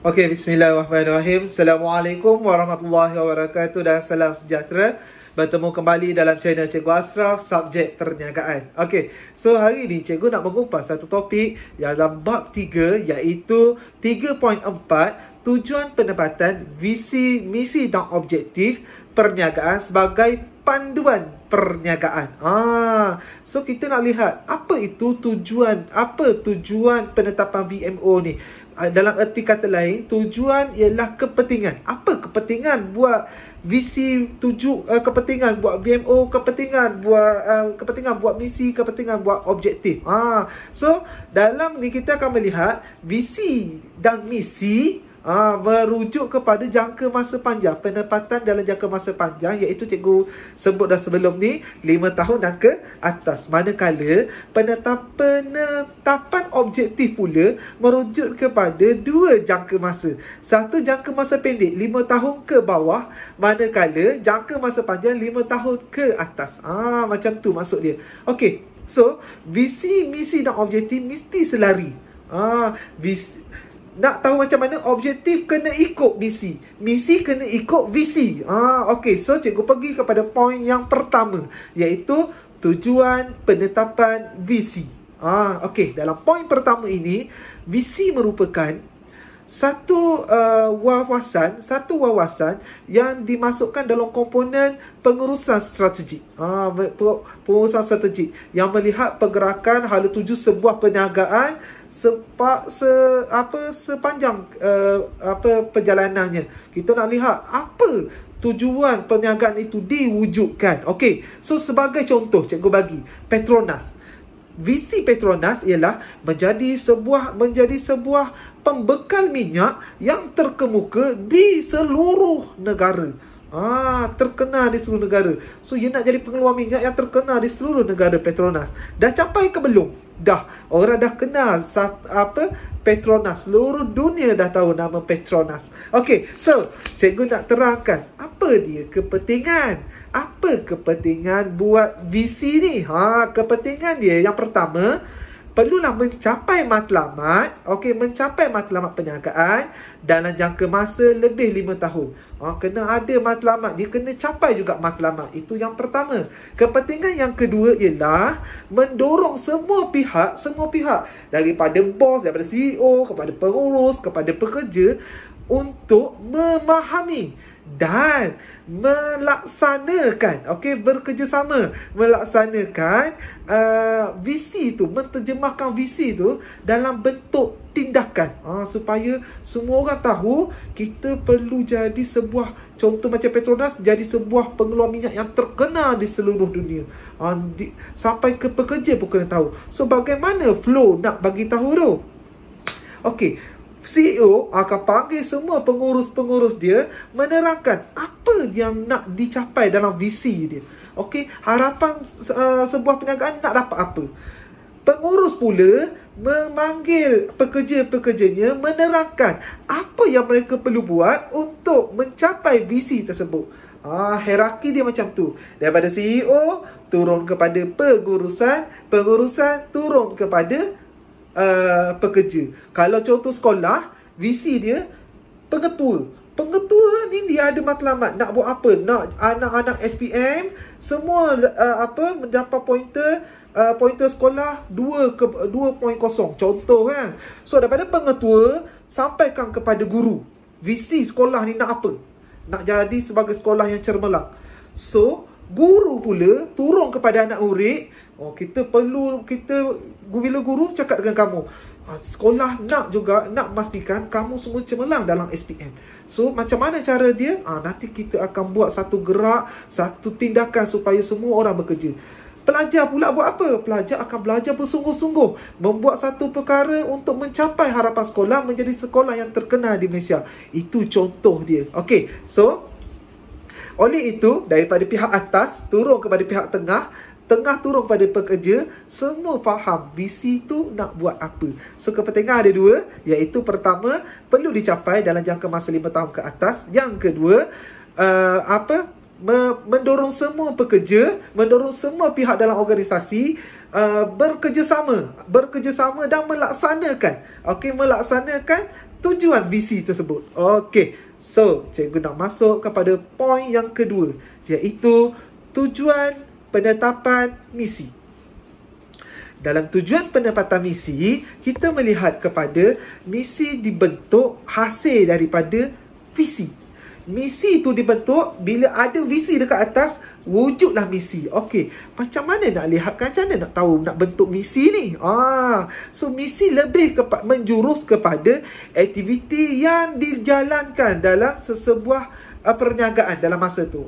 Okey, bismillahirrahmanirrahim. Assalamualaikum warahmatullahi wabarakatuh dan salam sejahtera. Bertemu kembali dalam channel Cikgu Ashraf, subjek perniagaan. Okey, so hari ni cikgu nak mengupas satu topik yang dalam bab 3 iaitu 3.4 tujuan penempatan visi, misi dan objektif perniagaan sebagai panduan perniagaan. So kita nak lihat apa tujuan penetapan VMO ni. Dalam erti kata lain, tujuan ialah kepentingan. Apa kepentingan buat visi, kepentingan buat VMO, kepentingan buat misi, kepentingan buat objektif. So dalam ni kita akan melihat visi dan misi merujuk kepada jangka masa panjang, penempatan dalam jangka masa panjang, iaitu cikgu sebut dah sebelum ni 5 tahun dan ke atas. Manakala penetapan objektif pula merujuk kepada dua jangka masa. Satu jangka masa pendek 5 tahun ke bawah, manakala jangka masa panjang 5 tahun ke atas. Macam tu maksud dia. Okey, so visi, misi dan objektif mesti selari. Nak tahu macam mana objektif, kena ikut misi, misi kena ikut visi. Okey, so cikgu pergi kepada poin yang pertama, iaitu tujuan penetapan visi. Okey, dalam poin pertama ini, visi merupakan satu wawasan yang dimasukkan dalam komponen pengurusan strategik. Pengurusan strategik yang melihat pergerakan hala tuju sebuah perniagaan sepanjang perjalanannya. Kita nak lihat apa tujuan perniagaan itu diwujudkan. Okey, so sebagai contoh cikgu bagi Petronas. Visi Petronas ialah menjadi sebuah pembekal minyak yang terkemuka di seluruh negara. Terkenal di seluruh negara. So, ia nak jadi pengeluar minyak yang terkenal di seluruh negara. Petronas dah capai ke belum? Dah. Orang dah kenal Petronas. Seluruh dunia dah tahu nama Petronas. Okey, so cikgu nak terangkan apa dia kepentingan. Apa kepentingan buat visi ni? Kepentingan dia yang pertama, perlulah mencapai matlamat. Okey, mencapai matlamat perniagaan dalam jangka masa lebih 5 tahun. Kena ada matlamat, dia kena capai juga matlamat. Itu yang pertama. Kepentingan yang kedua ialah mendorong semua pihak daripada bos, daripada CEO, kepada pengurus, kepada pekerja untuk memahami dan melaksanakan, bekerjasama melaksanakan visi itu, menterjemahkan visi itu dalam bentuk tindakan, supaya semua orang tahu kita perlu jadi sebuah, contoh macam Petronas, jadi sebuah pengeluar minyak yang terkenal di seluruh dunia. Sampai ke pekerja pun kena tahu. So bagaimana flow nak bagi tahu tu? Okey, CEO akan panggil semua pengurus-pengurus dia, menerangkan apa yang nak dicapai dalam visi dia. Okey, harapan sebuah perniagaan nak dapat apa. Pengurus pula memanggil pekerja-pekerjanya, menerangkan apa yang mereka perlu buat untuk mencapai visi tersebut. Hierarki dia macam tu. Daripada CEO turun kepada pengurusan turun kepada pekerja. Kalau contoh sekolah, visi dia pengetua. Pengetua ni dia ada matlamat nak buat apa, nak anak-anak SPM semua mendapat pointer sekolah 2.0 contoh kan. So daripada pengetua sampaikan kepada guru, visi sekolah ni nak apa, nak jadi sebagai sekolah yang cermelang. So guru pula turun kepada anak murid. Bila guru cakap dengan kamu, sekolah nak memastikan kamu semua cemerlang dalam SPM. So macam mana cara dia? Nanti kita akan buat satu gerak, satu tindakan supaya semua orang bekerja. Pelajar pula buat apa? Pelajar akan belajar bersungguh-sungguh, membuat satu perkara untuk mencapai harapan sekolah menjadi sekolah yang terkenal di Malaysia. Itu contoh dia. Okey, so oleh itu, daripada pihak atas turun kepada pihak tengah turun kepada pekerja, semua faham visi tu nak buat apa. So kepentingan ada dua, iaitu pertama, perlu dicapai dalam jangka masa 5 tahun ke atas. Yang kedua, mendorong semua pekerja, mendorong semua pihak dalam organisasi bekerjasama dan melaksanakan tujuan visi tersebut. Okey, so cikgu nak masuk kepada poin yang kedua, iaitu tujuan penetapan misi. Dalam tujuan penempatan misi, kita melihat kepada misi dibentuk hasil daripada visi. Misi itu dibentuk bila ada visi dekat atas, wujudlah misi. Okey, macam mana nak lihat, macam mana nak tahu nak bentuk misi ni? So misi lebih menjurus kepada aktiviti yang dijalankan dalam sesebuah perniagaan dalam masa tu.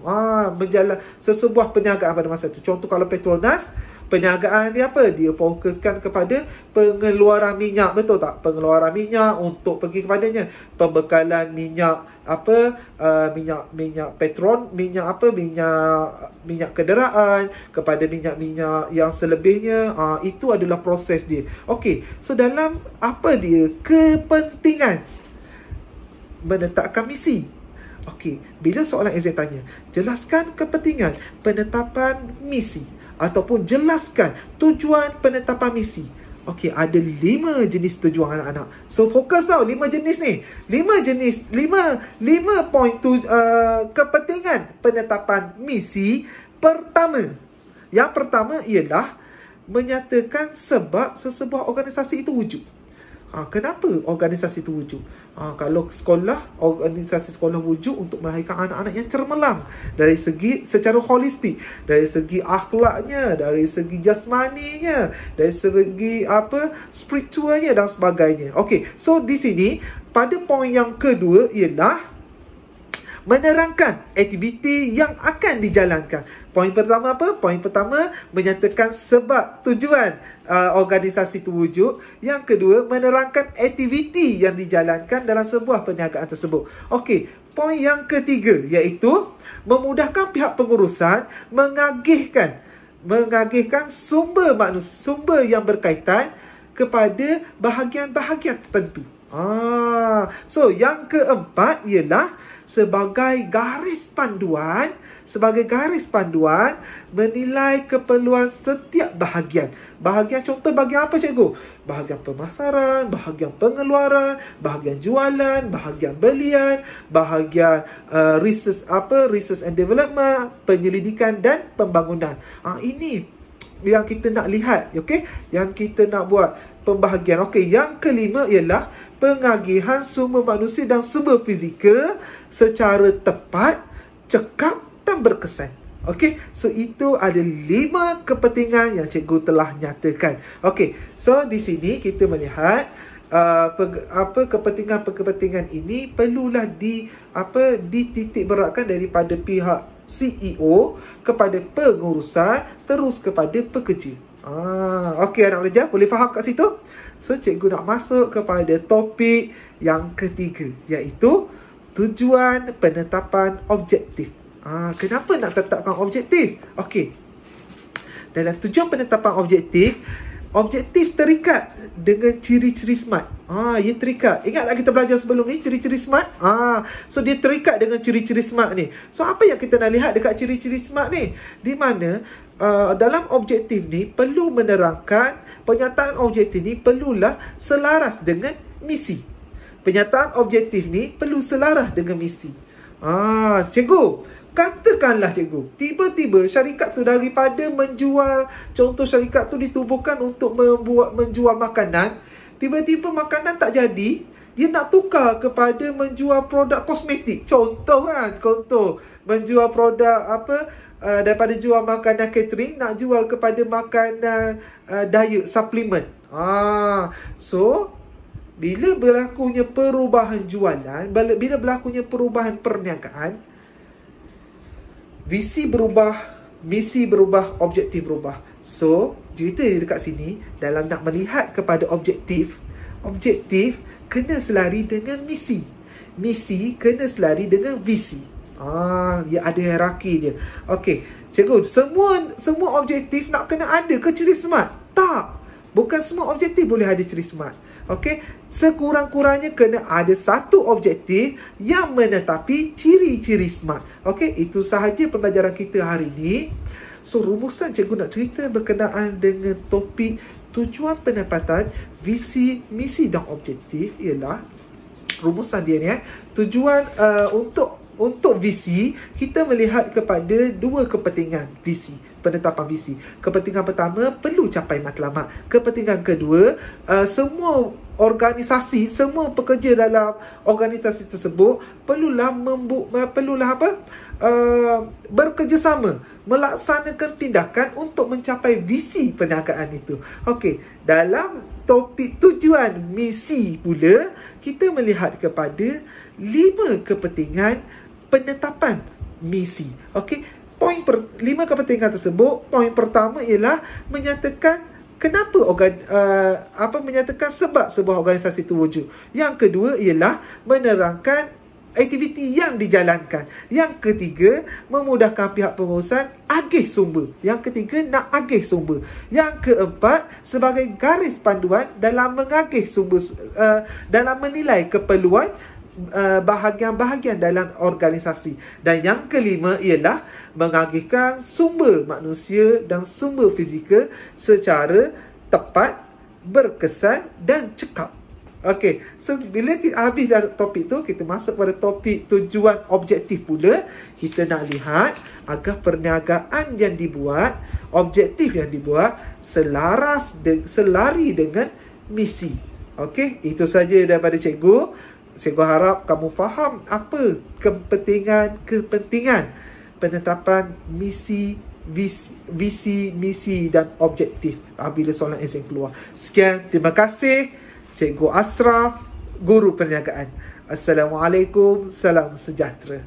Sesebuah perniagaan pada masa tu. Contoh kalau Petronas, perniagaan dia apa? Dia fokuskan kepada pengeluaran minyak, betul tak? Pengeluaran minyak untuk pergi kepadanya. Pembekalan minyak minyak petrol, minyak kenderaan kepada minyak-minyak yang selebihnya. Itu adalah proses dia. Okey, so dalam apa dia? Kepentingan menetapkan misi. Okey, bila soalan exam tanya, jelaskan kepentingan penetapan misi ataupun jelaskan tujuan penetapan misi. Okey, ada 5 jenis tujuan anak-anak. So fokus tau 5 jenis ni. 5 poin kepentingan penetapan misi. Yang pertama ialah menyatakan sebab sesebuah organisasi itu wujud. Kenapa organisasi itu wujud? Kalau organisasi sekolah wujud untuk melahirkan anak-anak yang cermelang dari segi secara holistik, dari segi akhlaknya, dari segi jasmaninya, dari segi spiritualnya dan sebagainya. Okey, so di sini pada poin yang kedua ialah menerangkan aktiviti yang akan dijalankan. Poin pertama apa? Poin pertama menyatakan sebab tujuan organisasi itu wujud. Yang kedua, menerangkan aktiviti yang dijalankan dalam sebuah perniagaan tersebut. Okey, poin yang ketiga iaitu memudahkan pihak pengurusan mengagihkan sumber yang berkaitan kepada bahagian-bahagian tertentu. So yang keempat ialah sebagai garis panduan menilai keperluan setiap bahagian. Bahagian contoh bahagian apa cikgu? Bahagian pemasaran, bahagian pengeluaran, bahagian jualan, bahagian belian, bahagian research and development, penyelidikan dan pembangunan. Ini yang kita nak lihat, okey? Yang kita nak buat pembahagian. Okey, yang kelima ialah pengagihan sumber manusia dan sumber fizikal secara tepat, cekap dan berkesan. Okey, so itu ada 5 kepentingan yang cikgu telah nyatakan. Okey, so di sini kita melihat kepentingan ini perlulah dititik beratkan daripada pihak CEO kepada pengurusan terus kepada pekerja. Okey anak pelajar, boleh faham kat situ? So cikgu nak masuk kepada topik yang ketiga, iaitu tujuan penetapan objektif. Kenapa nak tetapkan objektif? Okey, dalam tujuan penetapan objektif terikat dengan ciri-ciri SMART. Ia terikat. Ingat tak kita belajar sebelum ni ciri-ciri SMART? So dia terikat dengan ciri-ciri SMART ni. So apa yang kita nak lihat dekat ciri-ciri SMART ni? Di mana dalam objektif ni perlu menerangkan, penyataan objektif ni perlulah selaras dengan misi. Penyataan objektif ni perlu selaras dengan misi. Cikgu, katakanlah cikgu, tiba-tiba syarikat tu daripada menjual, contoh syarikat tu ditubuhkan untuk menjual makanan, tiba-tiba makanan tak jadi, dia nak tukar kepada menjual produk kosmetik. Contoh menjual produk daripada jual makanan catering, nak jual kepada makanan diet suplemen. So bila berlakunya perubahan jualan, bila berlakunya perubahan perniagaan, visi berubah, misi berubah, objektif berubah. So, cerita dekat sini, dalam nak melihat kepada objektif kena selari dengan misi. Misi kena selari dengan visi. Dia ada hierarki dia. Okey, cikgu, semua objektif nak kena ada ke ciri SMART? Tak. Bukan semua objektif boleh ada ciri SMART. Okey, sekurang-kurangnya kena ada satu objektif yang menetapi ciri-ciri SMART. Okey, itu sahaja pembelajaran kita hari ini. So, rumusan cikgu nak cerita berkenaan dengan topik tujuan penempatan visi, misi dan objektif ialah rumusan dia ni. Tujuan untuk visi, kita melihat kepada dua kepentingan visi, penetapan visi. Kepentingan pertama, perlu capai matlamat. Kepentingan kedua, semua organisasi, semua pekerja dalam organisasi tersebut perlulah bekerjasama, melaksanakan tindakan untuk mencapai visi perniagaan itu. Okey, dalam topik tujuan misi pula, kita melihat kepada 5 kepentingan penetapan misi. Okey, 5 kepentingan tersebut, poin pertama ialah menyatakan kenapa menyatakan sebab sebuah organisasi itu wujud. Yang kedua ialah menerangkan aktiviti yang dijalankan. Yang ketiga, memudahkan pihak pengurusan agih sumber. Yang ketiga, nak agih sumber. Yang keempat, sebagai garis panduan dalam mengagih sumber, dalam menilai keperluan bahagian-bahagian dalam organisasi. Dan yang kelima ialah mengagihkan sumber manusia dan sumber fizikal secara tepat, berkesan dan cekap. Okey, so bila kita habis dari topik tu, kita masuk pada topik tujuan objektif pula. Kita nak lihat agar perniagaan yang dibuat, objektif yang dibuat selari dengan misi. Okey, itu saja daripada cikgu. Cikgu harap kamu faham apa kepentingan penetapan misi, misi dan objektif apabila soalan exam keluar. Sekian, terima kasih. Cikgu Ashraf, Guru Perniagaan. Assalamualaikum, salam sejahtera.